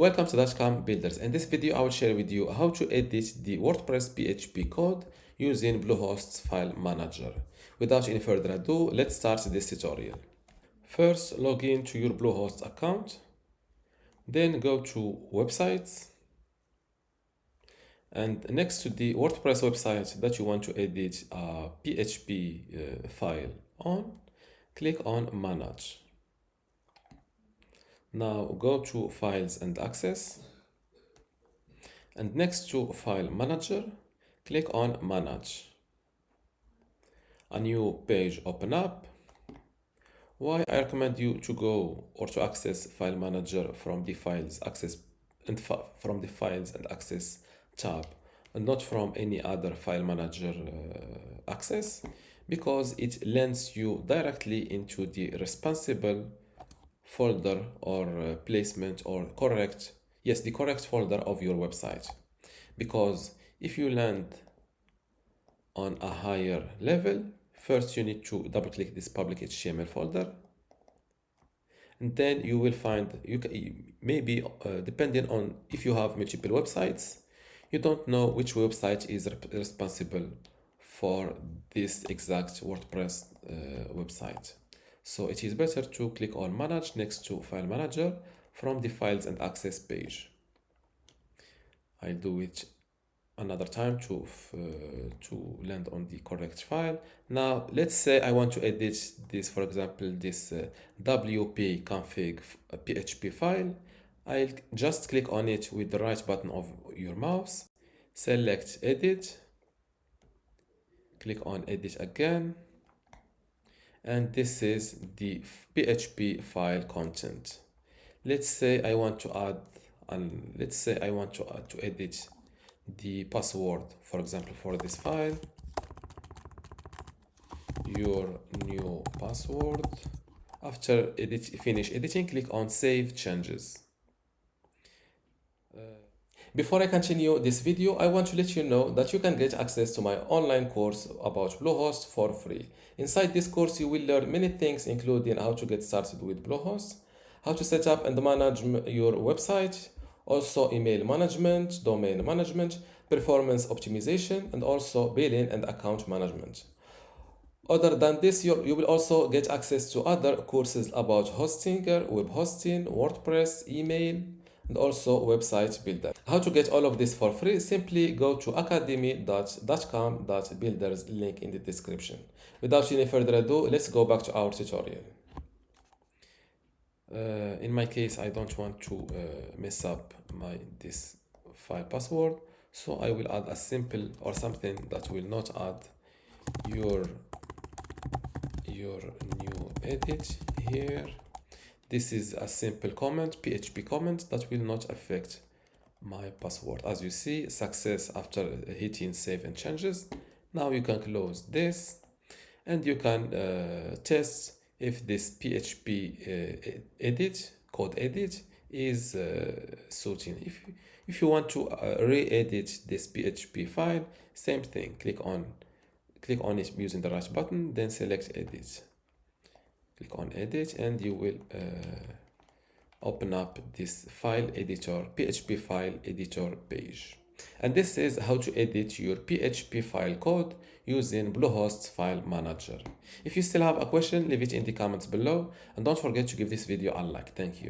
Welcome to dotcom.builders. In this video, I will share with you how to edit the WordPress PHP code using Bluehost File Manager. Without any further ado, let's start this tutorial. First, log in to your Bluehost account. Then go to Websites. And next to the WordPress website that you want to edit a PHP file on, click on Manage. Now go to Files and Access, and next to File Manager, click on Manage. A new page open up. Why I recommend you to go or to access File Manager from the Files Access and from the Files and Access tab, and not from any other File Manager access, because it lends you directly into the responsible folder or placement or the correct folder of your website. Because if you land on a higher level, first you need to double click this public HTML folder, and then you will find maybe depending on if you have multiple websites, you don't know which website is responsible for this exact WordPress website. So it is better to click on Manage next to File Manager from the Files and Access page. I'll do it another time to land on the correct file. Now let's say I want to edit this, for example, this wp-config.php file. I'll just click on it with the right button of your mouse, select Edit, click on Edit again, and this is the PHP file content. Let's say I want to add, to edit the password, for example, for this file, your new password. After finish editing, click on Save Changes. Before I continue this video, I want to let you know that you can get access to my online course about Bluehost for free. Inside this course, you will learn many things, including how to get started with Bluehost, how to set up and manage your website, also email management, domain management, performance optimization, and also billing and account management. Other than this, you will also get access to other courses about hosting, web hosting, WordPress, email, and also website builder. How to get all of this for free? Simply go to academy.dotcom.builders, link in the description. Without any further ado, let's go back to our tutorial. In my case, I don't want to mess up this file password, so I will add a simple or something that will not add your new edit here. This is a simple comment, PHP comment, that will not affect my password. As you see, success after hitting save and changes. Now you can close this, and you can test if this PHP code edit is suiting. If you want to re-edit this PHP file, same thing. Click on it using the right button, then select Edit. Click on Edit, and you will open up this file editor, PHP file editor page. And this is how to edit your PHP file code using Bluehost File Manager. If you still have a question, leave it in the comments below, and don't forget to give this video a like. Thank you.